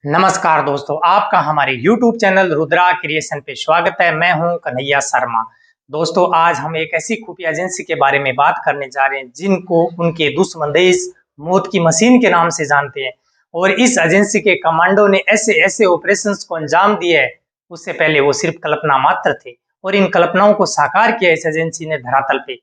नमस्कार दोस्तों, आपका हमारे YouTube चैनल रुद्रा क्रिएशन पे स्वागत है। मैं हूं कन्हैया शर्मा। दोस्तों, आज हम एक ऐसी खुफिया एजेंसी के बारे में बात करने जा रहे हैं जिनको उनके दुश्मन देश मौत की मशीन के नाम से जानते हैं। और इस एजेंसी के कमांडो ने ऐसे ऐसे ऑपरेशंस को अंजाम दिया है, उससे पहले वो सिर्फ कल्पना मात्र थे और इन कल्पनाओं को साकार किया इस एजेंसी ने धरातल पे।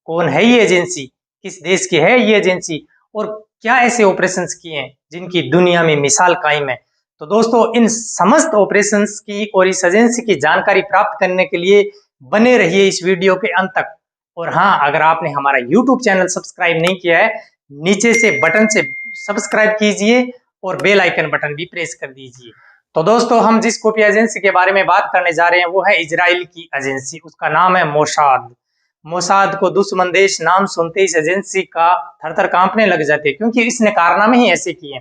कौन है ये एजेंसी, किस देश की है ये एजेंसी और क्या ऐसे ऑपरेशंस किए हैं जिनकी दुनिया में मिसाल कायम है। तो दोस्तों, इन समस्त ऑपरेशंस की और इस एजेंसी की जानकारी प्राप्त करने के लिए बने रहिए इस वीडियो के अंत तक। और हाँ, अगर आपने हमारा YouTube चैनल सब्सक्राइब नहीं किया है, नीचे से बटन से सब्सक्राइब कीजिए और बेल आइकन बटन भी प्रेस कर दीजिए। तो दोस्तों, हम जिस खुफिया एजेंसी के बारे में बात करने जा रहे हैं वो है इजराइल की एजेंसी। उसका नाम है मोसाद। मोसाद को दुश्मन देश नाम सुनते इस एजेंसी का थर-थर कांपने लग जाते, क्योंकि इसने कारनामे ही ऐसे किए।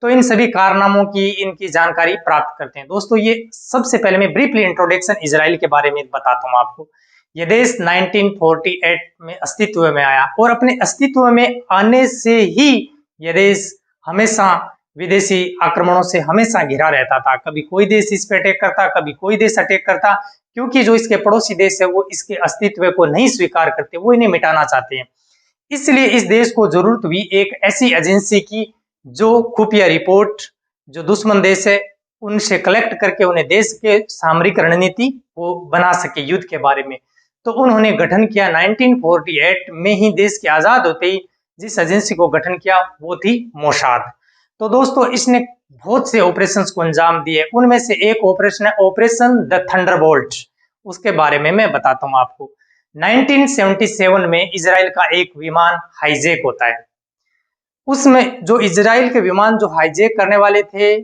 तो इन सभी कारनामों की इनकी जानकारी प्राप्त करते हैं। दोस्तों, ये सबसे पहले मैं ब्रीफली इंट्रोडक्शन इजराइल के बारे में बताता हूँ आपको। ये देश 1948 में अस्तित्व में आया और अपने अस्तित्व में आने से ही ये देश हमेशा विदेशी आक्रमणों से हमेशा घिरा रहता था। कभी कोई देश इस पे अटैक करता, कभी कोई देश अटैक करता, क्योंकि जो इसके पड़ोसी देश है वो इसके अस्तित्व को नहीं स्वीकार करते, वो इन्हें मिटाना चाहते हैं। इसलिए इस देश को जरूरत हुई एक ऐसी एजेंसी की जो खुफिया रिपोर्ट जो दुश्मन देश है उनसे कलेक्ट करके उन्हें देश के सामरिक रणनीति वो बना सके युद्ध के बारे में। तो उन्होंने गठन किया 1948 में ही, देश के आजाद होते ही जिस एजेंसी को गठन किया वो थी मोसाद। तो दोस्तों, इसने बहुत से ऑपरेशंस को अंजाम दिए। उनमें से एक ऑपरेशन है ऑपरेशन द थंडरबोल्ट। उसके बारे में मैं बताता हूँ आपको। 1977 में इजराइल का एक विमान हाईजैक होता है। उसमें जो इजराइल के विमान जो हाईजैक करने वाले थे,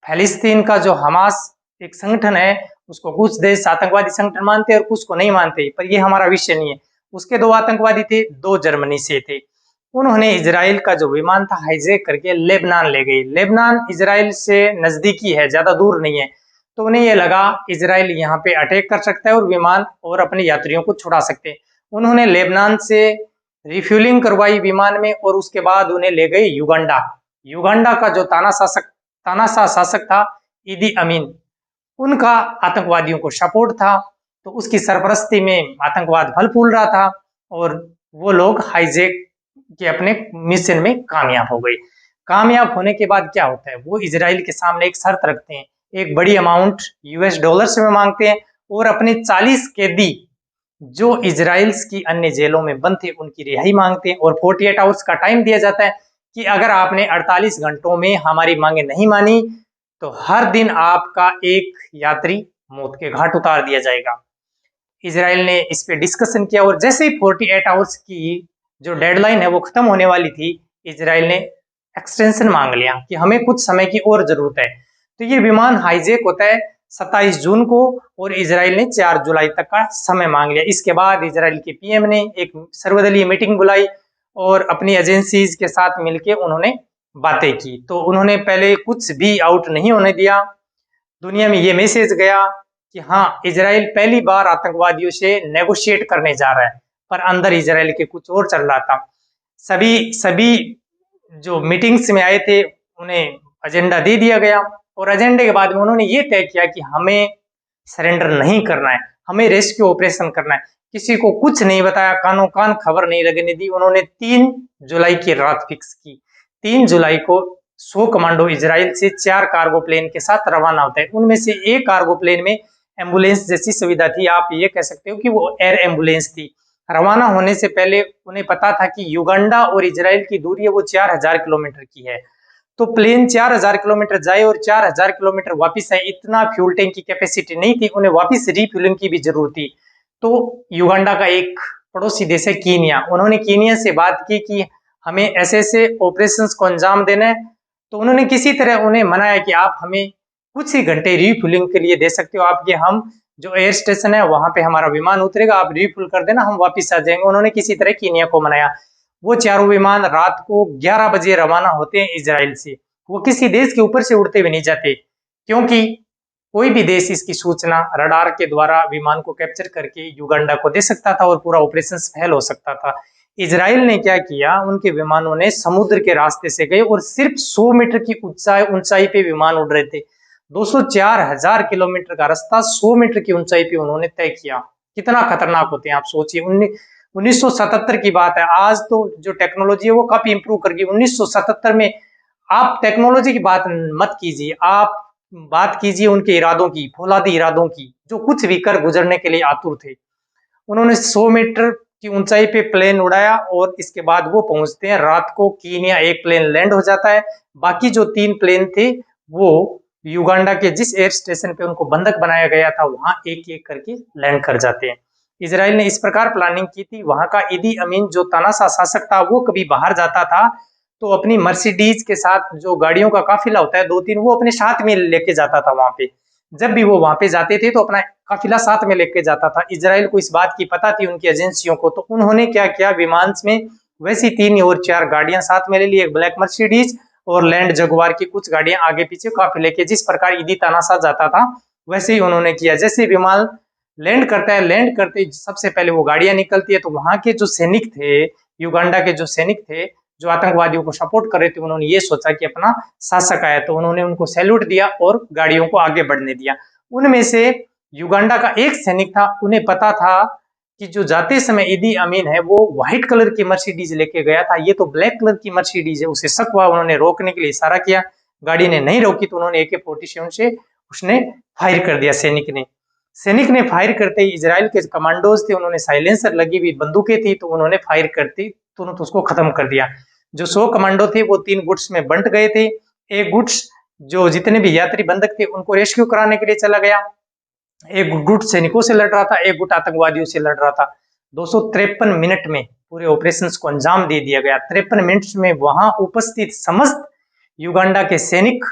फिलिस्तीन का जो हमास एक संगठन है, उसको कुछ देश आतंकवादी संगठन मानते हैं और कुछ को नहीं मानते, पर ये हमारा विषय नहीं है। उसके दो आतंकवादी थे, दो जर्मनी से थे। उन्होंने इजराइल का जो विमान था हाईजैक करके लेबनान ले गए। लेबनान इजराइल से नजदीकी है, ज्यादा दूर नहीं है। तो उन्हें यह लगा इजराइल यहाँ पे अटैक कर सकता है और विमान और अपने यात्रियों को छुड़ा सकते हैं। उन्होंने लेबनान से रिफ्यूलिंग करवाई विमान में और उसके बाद उन्हें ले गए युगांडा। युगांडा का जो तानाशाह शासक था ईदी अमीन, उनका आतंकवादियों को सपोर्ट था। तो उसकी सरपरस्ती में आतंकवाद फल फूल रहा था और वो लोग हाईजैक के अपने मिशन में कामयाब हो गए। कामयाब होने के बाद क्या होता है, वो इजराइल के सामने एक शर्त रखते हैं, एक बड़ी अमाउंट यूएस डॉलर्स में मांगते हैं और अपने 40 कैदी जो इजराइल की अन्य जेलों में बंद थे उनकी रिहाई मांगते हैं। और 48 आवर्स का टाइम दिया जाता है कि अगर आपने 48 घंटों में हमारी मांगे नहीं मानी तो हर दिन आपका एक यात्री मौत के घाट उतार दिया जाएगा। इजराइल ने इस पे डिस्कशन किया और जैसे ही 48 आवर्स की जो डेडलाइन है वो खत्म होने वाली थी, इजराइल ने एक्सटेंशन मांग लिया कि हमें कुछ समय की और जरूरत है। तो ये विमान हाईजैक होता है 27 जून को और इजराइल ने 4 जुलाई तक का समय मांग लिया। इसके बाद इजराइल के पीएम ने एक सर्वदलीय मीटिंग बुलाई और अपनी एजेंसीज के साथ मिलकर उन्होंने बातें की। तो उन्होंने पहले कुछ भी आउट नहीं होने दिया। दुनिया में ये मैसेज गया कि हाँ, इजराइल पहली बार आतंकवादियों से नेगोशिएट करने जा रहा है, पर अंदर इजराइल के कुछ और चल रहा था। सभी जो मीटिंग्स में आए थे उन्हें एजेंडा दे दिया गया और एजेंडे के बाद में उन्होंने ये तय किया कि हमें सरेंडर नहीं करना है, हमें रेस्क्यू ऑपरेशन करना है। किसी को कुछ नहीं बताया, कानो कान खबर नहीं लगने दी। उन्होंने 3 जुलाई की रात फिक्स की। 3 जुलाई को 100 कमांडो इजराइल से 4 कार्गो प्लेन के साथ रवाना होता है। उनमें से एक कार्गो प्लेन में एम्बुलेंस जैसी सुविधा थी, आप ये कह सकते हो कि वो एयर एम्बुलेंस थी। रवाना होने से पहले उन्हें पता था कि युगांडा और इजराइल की दूरी है वो 4000 किलोमीटर की है। तो प्लेन 4000 किलोमीटर जाए और 4000 किलोमीटर वापस आए, इतना फ्यूल टैंक की कैपेसिटी नहीं थी। उन्हें वापस रिफ्यूलिंग की भी जरूरत थी। तो युगांडा का एक पड़ोसी देश है कीनिया, उन्होंने कीनिया से बात की कि हमें ऐसे ऐसे ऑपरेशंस को अंजाम देना है। तो उन्होंने किसी तरह उन्हें मनाया कि आप हमें कुछ ही घंटे रिफ्यूलिंग के लिए दे सकते हो, आपके हम जो एयर स्टेशन है वहां पे हमारा विमान उतरेगा, आप रिफ्यूल कर देना, हम वापस आ जाएंगे। उन्होंने किसी तरह कीनिया को मनाया। वो चारों विमान रात को 11 बजे रवाना होते हैं इजराइल से। वो किसी देश के ऊपर से उड़ते हुए नहीं जाते, क्योंकि कोई भी देश इसकी सूचना रडार के द्वारा विमान को कैप्चर करके युगांडा को दे सकता था और पूरा ऑपरेशन फेल हो सकता था। इजराइल ने क्या किया, उनके विमानों ने समुद्र के रास्ते से गए और सिर्फ 100 मीटर की ऊंचाई पे विमान उड़ रहे थे। 204,000 किलोमीटर का रास्ता 100 मीटर की ऊंचाई पे उन्होंने तय किया। कितना खतरनाक होते हैं आप सोचिए। 1977 की बात है। आज तो जो टेक्नोलॉजी है वो काफी इंप्रूव कर गई। 1977 में आप टेक्नोलॉजी की बात मत कीजिए, आप बात कीजिए उनके इरादों की, फौलादी इरादों की, जो कुछ भी कर गुजरने के लिए आतुर थे। उन्होंने 100 मीटर की ऊंचाई पे प्लेन उड़ाया और इसके बाद वो पहुंचते हैं रात को कीनिया। एक प्लेन लैंड हो जाता है, बाकी जो 3 प्लेन थे वो युगांडा के जिस एयर स्टेशन पे उनको बंधक बनाया गया था वहां एक एक करके लैंड कर जाते हैं। इजराइल ने इस प्रकार प्लानिंग की थी। वहां का इदी अमीन जो तानाशाह शासक था, वो कभी बाहर जाता था तो अपनी मर्सिडीज के साथ, जो गाड़ियों का काफिला होता है 2-3, वो अपने साथ में लेके जाता था वहां पे। जब भी वो वहां पे जाते थे तो अपना काफिला साथ में लेके जाता था। इजराइल को इस बात की पता थी, उनकी एजेंसियों को, तो उन्होंने क्या किया, विमान में वैसी 3 और 4 गाड़ियां साथ में ले ली, एक ब्लैक मर्सिडीज और लैंड जगुआर की कुछ गाड़ियां आगे पीछे काफिले के। जिस प्रकार ईदी तानाशाह जाता था वैसे ही उन्होंने किया। जैसे विमान लैंड करता है, लैंड करते सबसे पहले वो गाड़ियां निकलती है, तो वहां के जो सैनिक थे, युगांडा के जो सैनिक थे जो आतंकवादियों को सपोर्ट कर रहे थे, उन्होंने ये सोचा कि अपना शासक आया, तो उन्होंने उनको सैल्यूट दिया और गाड़ियों को आगे बढ़ने दिया। उनमें से युगांडा का एक सैनिक था, उन्हें पता था कि जो जाते समय ईदी अमीन है वो व्हाइट कलर की मर्सिडीज लेके गया था, ये तो ब्लैक कलर की मर्सिडीज है। उसे शक हुआ, उन्होंने रोकने के लिए इशारा किया, गाड़ी ने नहीं रोकी तो उन्होंने AK-47 से उसने फायर कर दिया। सैनिक ने फायर करते ही इजराइल के कमांडोज थे, उन्होंने साइलेंसर लगी हुई बंदूकें थी, तो उन्होंने फायर करते तुरंत उसको खत्म कर दिया। जो 100 कमांडो थे वो 3 गुट्स में बंट गए थे। एक गुट्स जो जितने भी यात्री बंधक थे उनको रेस्क्यू कराने के लिए चला गया, एक गुट सैनिकों से लड़ रहा था, एक गुट आतंकवादियों से लड़ रहा था। 253 मिनट में पूरे ऑपरेशन को अंजाम दे दिया गया। 53 मिनट में वहां उपस्थित समस्त युगांडा के सैनिक,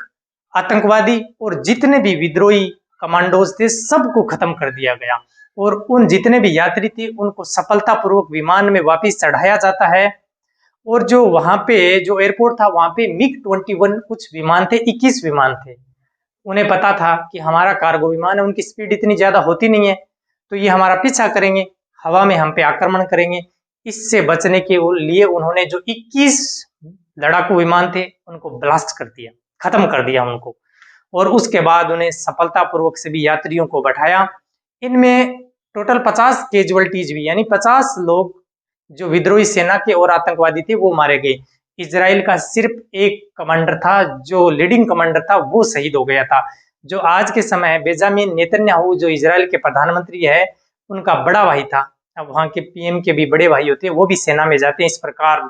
आतंकवादी और जितने भी विद्रोही कमांडोज थे सबको खत्म कर दिया गया और उन जितने भी यात्री थे उनको सफलतापूर्वक विमान में वापस चढ़ाया जाता है। और जो वहां पे जो एयरपोर्ट था वहां पे MiG-21 कुछ विमान थे, 21 विमान थे। उन्हें पता था कि हमारा कार्गो विमान है, उनकी स्पीड इतनी ज्यादा होती नहीं है, तो ये हमारा पीछा करेंगे, हवा में हम पे आक्रमण करेंगे। इससे बचने के लिए उन्होंने जो 21 लड़ाकू विमान थे उनको ब्लास्ट कर दिया, खत्म कर दिया उनको। और उसके बाद उन्हें सफलतापूर्वक सभी यात्रियों को बैठाया। इनमें टोटल 50 कैजुअलिटीज भी, यानी 50 लोग जो विद्रोही सेना के और आतंकवादी थे वो मारे गए। इजराइल का सिर्फ एक कमांडर था, जो लीडिंग कमांडर था, वो शहीद हो गया था। जो आज के समय बेंजामिन नेतन्याहू जो इजराइल के प्रधानमंत्री है, उनका बड़ा भाई था। अब वहां के PM के भी बड़े भाई होते हैं, वो भी सेना में जाते हैं, इस प्रकार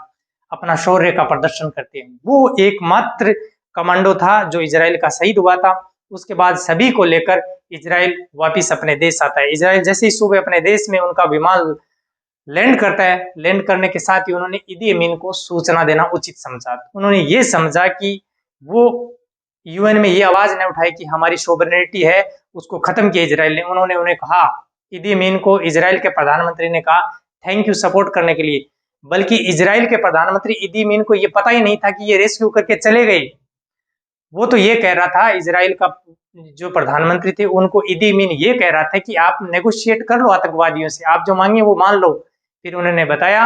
अपना शौर्य का प्रदर्शन करते हैं। वो एकमात्र कमांडो था जो इजराइल का शहीद हुआ था। उसके बाद सभी को लेकर इजराइल वापिस अपने देश आता है। इजराइल जैसे ही सुबह अपने देश में उनका विमान लैंड करता है, लैंड करने के साथ ही उन्होंने ईदी अमीन को सूचना देना उचित समझा। उन्होंने ये समझा कि वो UN में ये आवाज न उठाए कि हमारी सोवरेनिटी है, उसको खत्म किया इजराइल ने। उन्होंने उन्हें कहा, ईदी अमीन को इजराइल के प्रधानमंत्री ने कहा थैंक यू सपोर्ट करने के लिए, बल्कि इजराइल के प्रधानमंत्री ईदी अमीन को ये पता ही नहीं था कि ये रेस्क्यू करके चले गए। वो तो ये कह रहा था, इजराइल का जो प्रधानमंत्री थे उनको ईदी अमीन ये कह रहा था कि आप नेगोशिएट कर लो आतंकवादियों से, आप जो मांगे वो मान लो। फिर उन्होंने बताया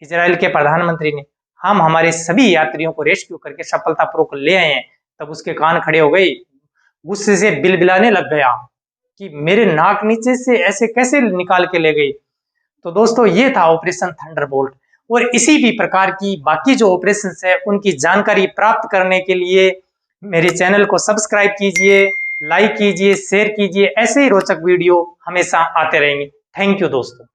इजराइल के प्रधानमंत्री ने, हम हमारे सभी यात्रियों को रेस्क्यू करके सफलतापूर्वक ले आए हैं। तब उसके कान खड़े हो गए, गुस्से से बिलबिलाने लग गया कि मेरे नाक नीचे से ऐसे कैसे निकाल के ले गई। तो दोस्तों ये था ऑपरेशन थंडरबोल्ट। और इसी भी प्रकार की बाकी जो ऑपरेशंस है उनकी जानकारी प्राप्त करने के लिए मेरे चैनल को सब्सक्राइब कीजिए, लाइक कीजिए, शेयर कीजिए। ऐसे ही रोचक वीडियो हमेशा आते रहेंगे। थैंक यू दोस्तों।